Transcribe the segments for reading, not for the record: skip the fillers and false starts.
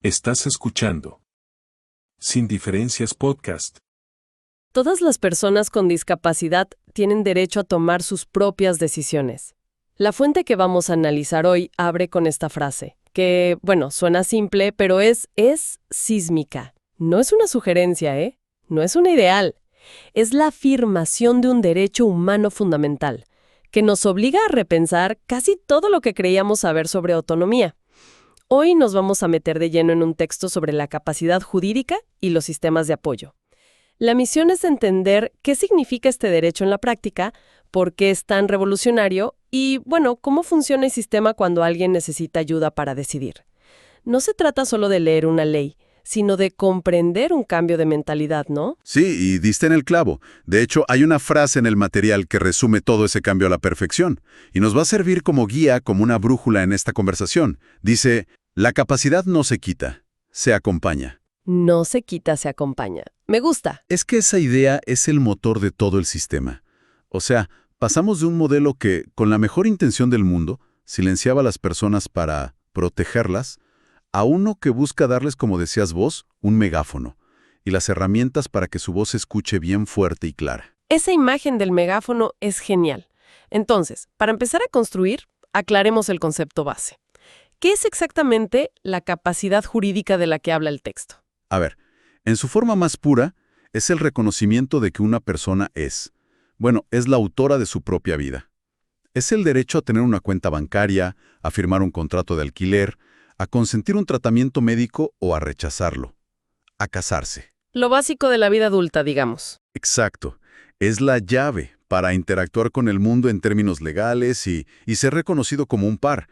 Estás escuchando Sin Diferencias Podcast. Todas las personas con discapacidad tienen derecho a tomar sus propias decisiones. La fuente que vamos a analizar hoy abre con esta frase, que, suena simple, pero es sísmica. No es una sugerencia, No es un ideal. Es la afirmación de un derecho humano fundamental, que nos obliga a repensar casi todo lo que creíamos saber sobre autonomía. Hoy nos vamos a meter de lleno en un texto sobre la capacidad jurídica y los sistemas de apoyo. La misión es entender qué significa este derecho en la práctica, por qué es tan revolucionario y, cómo funciona el sistema cuando alguien necesita ayuda para decidir. No se trata solo de leer una ley, sino de comprender un cambio de mentalidad, ¿no? Sí, y diste en el clavo. De hecho, hay una frase en el material que resume todo ese cambio a la perfección, y nos va a servir como guía, como una brújula en esta conversación. Dice, la capacidad no se quita, se acompaña. No se quita, se acompaña. Me gusta. Es que esa idea es el motor de todo el sistema. O sea, pasamos de un modelo que, con la mejor intención del mundo, silenciaba a las personas para protegerlas, a uno que busca darles, como decías vos, un megáfono y las herramientas para que su voz se escuche bien fuerte y clara. Esa imagen del megáfono es genial. Entonces, para empezar a construir, aclaremos el concepto base. ¿Qué es exactamente la capacidad jurídica de la que habla el texto? A ver, en su forma más pura, es el reconocimiento de que una persona es la autora de su propia vida. Es el derecho a tener una cuenta bancaria, a firmar un contrato de alquiler, a consentir un tratamiento médico o a rechazarlo, a casarse. Lo básico de la vida adulta, digamos. Exacto. Es la llave para interactuar con el mundo en términos legales y ser reconocido como un par.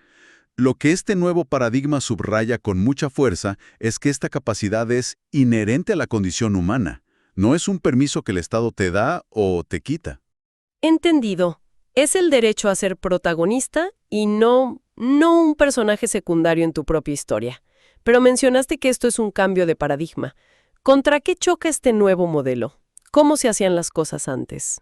Lo que este nuevo paradigma subraya con mucha fuerza es que esta capacidad es inherente a la condición humana. No es un permiso que el Estado te da o te quita. Entendido. Es el derecho a ser protagonista y no un personaje secundario en tu propia historia. Pero mencionaste que esto es un cambio de paradigma. ¿Contra qué choca este nuevo modelo? ¿Cómo se hacían las cosas antes?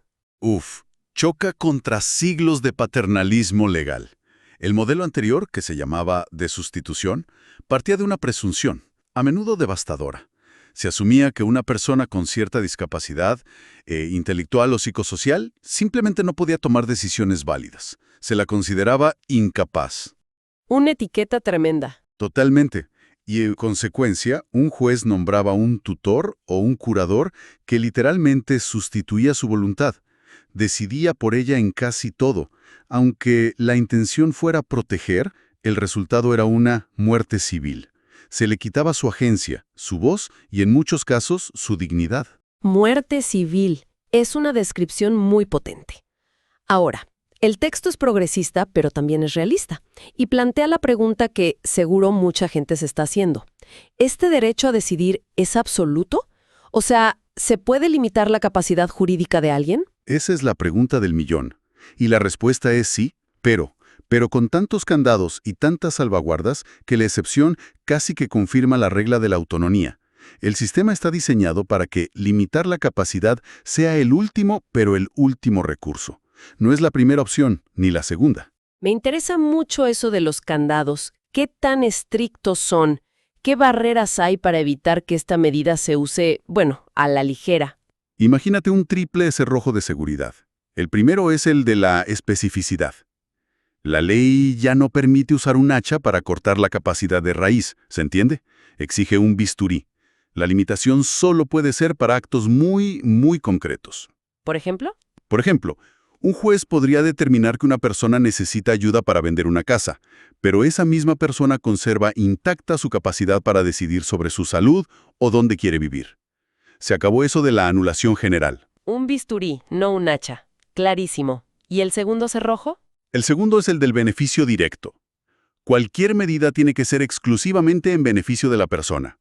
Choca contra siglos de paternalismo legal. El modelo anterior, que se llamaba de sustitución, partía de una presunción, a menudo devastadora. Se asumía que una persona con cierta discapacidad, intelectual o psicosocial, simplemente no podía tomar decisiones válidas. Se la consideraba incapaz. Una etiqueta tremenda. Totalmente. Y en consecuencia, un juez nombraba un tutor o un curador que literalmente sustituía su voluntad. Decidía por ella en casi todo. Aunque la intención fuera proteger, el resultado era una muerte civil. Se le quitaba su agencia, su voz y en muchos casos su dignidad. Muerte civil. Es una descripción muy potente. Ahora, el texto es progresista, pero también es realista, y plantea la pregunta que seguro mucha gente se está haciendo. ¿Este derecho a decidir es absoluto? O sea, ¿se puede limitar la capacidad jurídica de alguien? Esa es la pregunta del millón. Y la respuesta es sí, pero con tantos candados y tantas salvaguardas que la excepción casi que confirma la regla de la autonomía. El sistema está diseñado para que limitar la capacidad sea el último, pero el último recurso. No es la primera opción, ni la segunda. Me interesa mucho eso de los candados. ¿Qué tan estrictos son? ¿Qué barreras hay para evitar que esta medida se use, a la ligera? Imagínate un triple cerrojo de seguridad. El primero es el de la especificidad. La ley ya no permite usar un hacha para cortar la capacidad de raíz, ¿se entiende? Exige un bisturí. La limitación solo puede ser para actos muy, muy concretos. ¿Por ejemplo? Por ejemplo, un juez podría determinar que una persona necesita ayuda para vender una casa, pero esa misma persona conserva intacta su capacidad para decidir sobre su salud o dónde quiere vivir. Se acabó eso de la anulación general. Un bisturí, no un hacha. Clarísimo. ¿Y el segundo cerrojo? El segundo es el del beneficio directo. Cualquier medida tiene que ser exclusivamente en beneficio de la persona.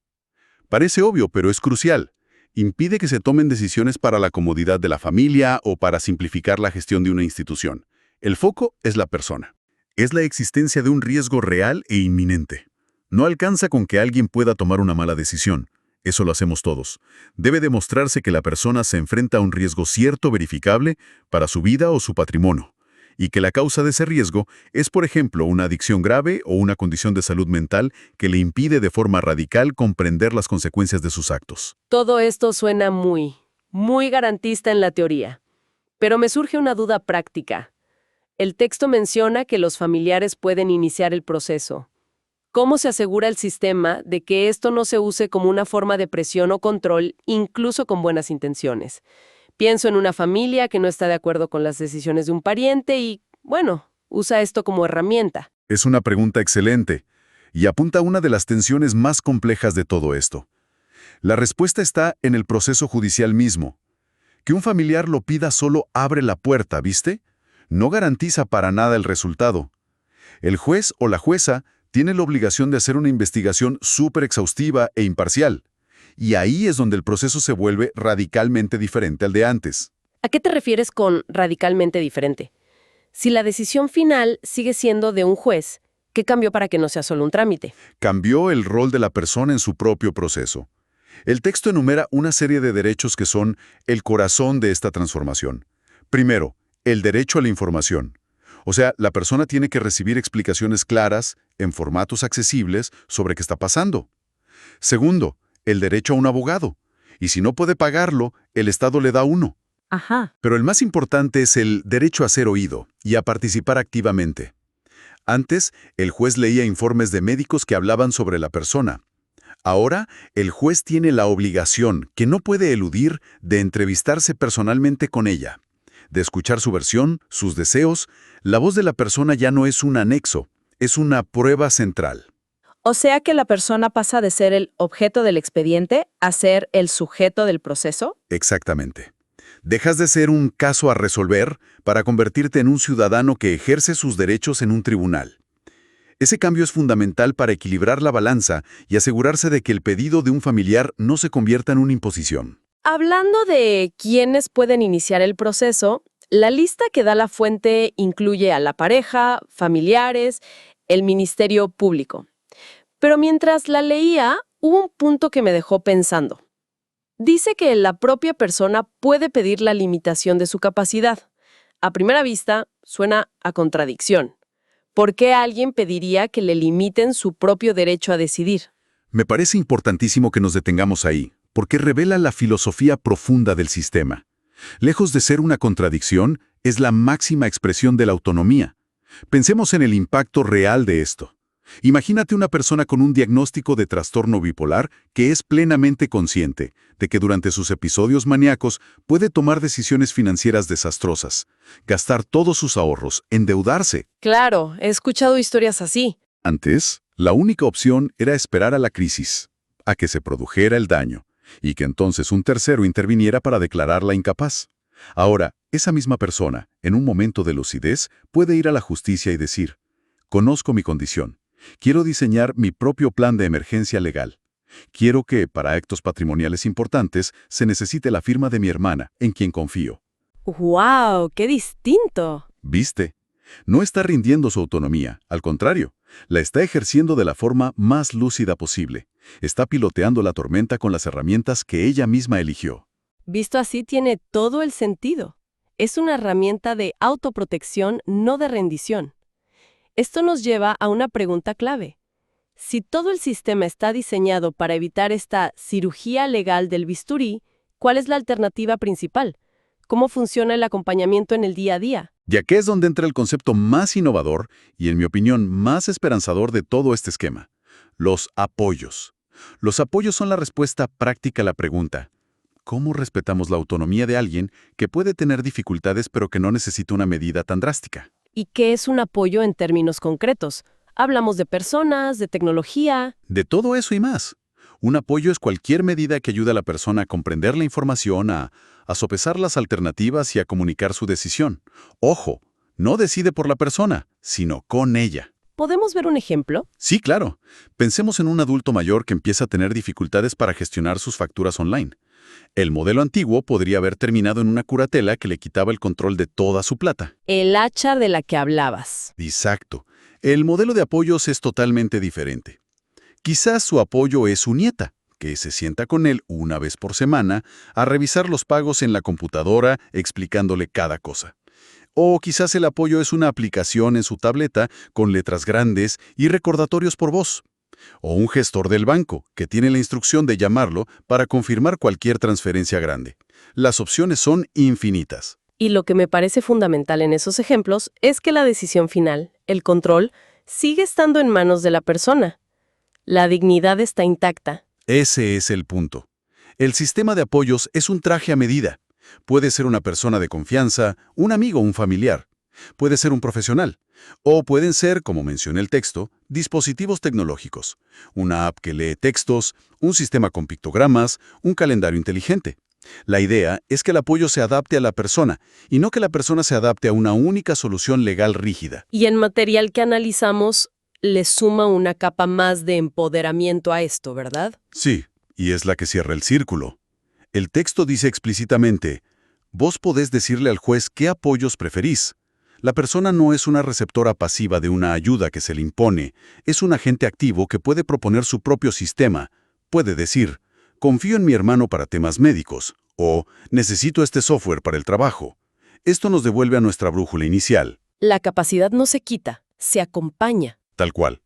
Parece obvio, pero es crucial. Impide que se tomen decisiones para la comodidad de la familia o para simplificar la gestión de una institución. El foco es la persona. Es la existencia de un riesgo real e inminente. No alcanza con que alguien pueda tomar una mala decisión. Eso lo hacemos todos. Debe demostrarse que la persona se enfrenta a un riesgo cierto, verificable, para su vida o su patrimonio. y que la causa de ese riesgo es, por ejemplo, una adicción grave o una condición de salud mental que le impide de forma radical comprender las consecuencias de sus actos. Todo esto suena muy garantista en la teoría. Pero me surge una duda práctica. El texto menciona que los familiares pueden iniciar el proceso. ¿Cómo se asegura el sistema de que esto no se use como una forma de presión o control, incluso con buenas intenciones? Pienso en una familia que no está de acuerdo con las decisiones de un pariente y, bueno, usa esto como herramienta. Es una pregunta excelente y apunta a una de las tensiones más complejas de todo esto. La respuesta está en el proceso judicial mismo. Que un familiar lo pida solo abre la puerta, ¿viste? No garantiza para nada el resultado. El juez o la jueza tiene la obligación de hacer una investigación súper exhaustiva e imparcial. Y ahí es donde el proceso se vuelve radicalmente diferente al de antes. ¿A qué te refieres con radicalmente diferente? Si la decisión final sigue siendo de un juez, ¿qué cambió para que no sea solo un trámite? Cambió el rol de la persona en su propio proceso. El texto enumera una serie de derechos que son el corazón de esta transformación. Primero, el derecho a la información. O sea, la persona tiene que recibir explicaciones claras, en formatos accesibles, sobre qué está pasando. Segundo, el derecho a un abogado. Y si no puede pagarlo, el Estado le da uno. Ajá. Pero el más importante es el derecho a ser oído y a participar activamente. Antes, el juez leía informes de médicos que hablaban sobre la persona. Ahora, el juez tiene la obligación, que no puede eludir, de entrevistarse personalmente con ella, de escuchar su versión, sus deseos. La voz de la persona ya no es un anexo, es una prueba central. O sea que la persona pasa de ser el objeto del expediente a ser el sujeto del proceso. Exactamente. Dejas de ser un caso a resolver para convertirte en un ciudadano que ejerce sus derechos en un tribunal. Ese cambio es fundamental para equilibrar la balanza y asegurarse de que el pedido de un familiar no se convierta en una imposición. Hablando de quiénes pueden iniciar el proceso, la lista que da la fuente incluye a la pareja, familiares, el Ministerio Público. Pero mientras la leía, hubo un punto que me dejó pensando. Dice que la propia persona puede pedir la limitación de su capacidad. A primera vista, suena a contradicción. ¿Por qué alguien pediría que le limiten su propio derecho a decidir? Me parece importantísimo que nos detengamos ahí, porque revela la filosofía profunda del sistema. Lejos de ser una contradicción, es la máxima expresión de la autonomía. Pensemos en el impacto real de esto. Imagínate una persona con un diagnóstico de trastorno bipolar que es plenamente consciente de que durante sus episodios maníacos puede tomar decisiones financieras desastrosas, gastar todos sus ahorros, endeudarse. Claro, he escuchado historias así. Antes, la única opción era esperar a la crisis, a que se produjera el daño, y que entonces un tercero interviniera para declararla incapaz. Ahora, esa misma persona, en un momento de lucidez, puede ir a la justicia y decir: conozco mi condición. Quiero diseñar mi propio plan de emergencia legal. Quiero que, para actos patrimoniales importantes, se necesite la firma de mi hermana, en quien confío. ¡Wow! ¡Qué distinto! ¿Viste? No está rindiendo su autonomía, al contrario, la está ejerciendo de la forma más lúcida posible. Está piloteando la tormenta con las herramientas que ella misma eligió. Visto así, tiene todo el sentido. Es una herramienta de autoprotección, no de rendición. Esto nos lleva a una pregunta clave. Si todo el sistema está diseñado para evitar esta cirugía legal del bisturí, ¿cuál es la alternativa principal? ¿Cómo funciona el acompañamiento en el día a día? Y aquí es donde entra el concepto más innovador y, en mi opinión, más esperanzador de todo este esquema: los apoyos. Los apoyos son la respuesta práctica a la pregunta: ¿cómo respetamos la autonomía de alguien que puede tener dificultades pero que no necesita una medida tan drástica? ¿Y qué es un apoyo en términos concretos? Hablamos de personas, de tecnología. De todo eso y más. Un apoyo es cualquier medida que ayude a la persona a comprender la información, a sopesar las alternativas y a comunicar su decisión. Ojo, no decide por la persona, sino con ella. ¿Podemos ver un ejemplo? Sí, claro. Pensemos en un adulto mayor que empieza a tener dificultades para gestionar sus facturas online. El modelo antiguo podría haber terminado en una curatela que le quitaba el control de toda su plata. El hacha de la que hablabas. Exacto. El modelo de apoyos es totalmente diferente. Quizás su apoyo es su nieta, que se sienta con él una vez por semana a revisar los pagos en la computadora explicándole cada cosa. O quizás el apoyo es una aplicación en su tableta con letras grandes y recordatorios por voz. O un gestor del banco, que tiene la instrucción de llamarlo para confirmar cualquier transferencia grande. Las opciones son infinitas. Y lo que me parece fundamental en esos ejemplos es que la decisión final, el control, sigue estando en manos de la persona. La dignidad está intacta. Ese es el punto. El sistema de apoyos es un traje a medida. Puede ser una persona de confianza, un amigo o un familiar. Puede ser un profesional. O pueden ser, como menciona el texto, dispositivos tecnológicos. Una app que lee textos, un sistema con pictogramas, un calendario inteligente. La idea es que el apoyo se adapte a la persona y no que la persona se adapte a una única solución legal rígida. Y en material que analizamos, le suma una capa más de empoderamiento a esto, ¿verdad? Sí, y es la que cierra el círculo. El texto dice explícitamente, vos podés decirle al juez qué apoyos preferís. La persona no es una receptora pasiva de una ayuda que se le impone, es un agente activo que puede proponer su propio sistema. Puede decir, confío en mi hermano para temas médicos, o necesito este software para el trabajo. Esto nos devuelve a nuestra brújula inicial. La capacidad no se quita, se acompaña. Tal cual.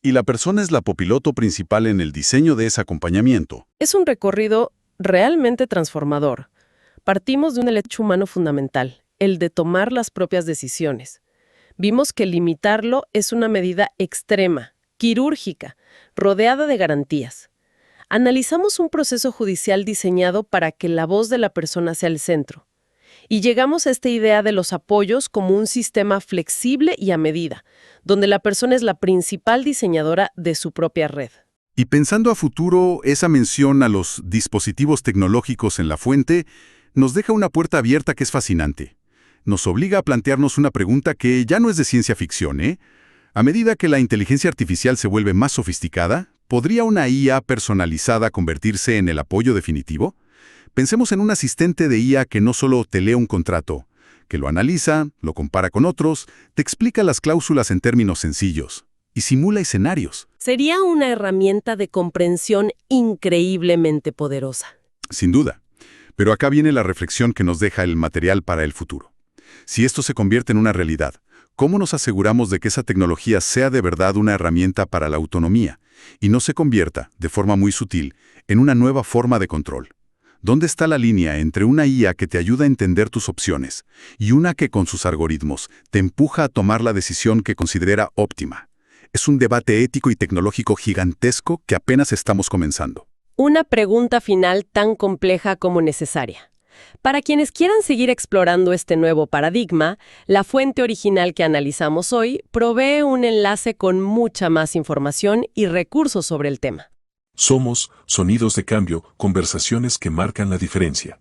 Y la persona es la copiloto principal en el diseño de ese acompañamiento. Es un recorrido realmente transformador. Partimos de un hecho humano fundamental, el de tomar las propias decisiones. Vimos que limitarlo es una medida extrema, quirúrgica, rodeada de garantías. Analizamos un proceso judicial diseñado para que la voz de la persona sea el centro. Y llegamos a esta idea de los apoyos como un sistema flexible y a medida, donde la persona es la principal diseñadora de su propia red. Y pensando a futuro, esa mención a los dispositivos tecnológicos en la fuente nos deja una puerta abierta que es fascinante. Nos obliga a plantearnos una pregunta que ya no es de ciencia ficción, ¿eh? A medida que la inteligencia artificial se vuelve más sofisticada, ¿podría una IA personalizada convertirse en el apoyo definitivo? Pensemos en un asistente de IA que no solo te lee un contrato, que lo analiza, lo compara con otros, te explica las cláusulas en términos sencillos y simula escenarios. Sería una herramienta de comprensión increíblemente poderosa. Sin duda. Pero acá viene la reflexión que nos deja el material para el futuro. Si esto se convierte en una realidad, ¿cómo nos aseguramos de que esa tecnología sea de verdad una herramienta para la autonomía y no se convierta, de forma muy sutil, en una nueva forma de control? ¿Dónde está la línea entre una IA que te ayuda a entender tus opciones y una que con sus algoritmos te empuja a tomar la decisión que considera óptima? Es un debate ético y tecnológico gigantesco que apenas estamos comenzando. Una pregunta final tan compleja como necesaria. Para quienes quieran seguir explorando este nuevo paradigma, la fuente original que analizamos hoy provee un enlace con mucha más información y recursos sobre el tema. Somos Sonidos de Cambio, conversaciones que marcan la diferencia.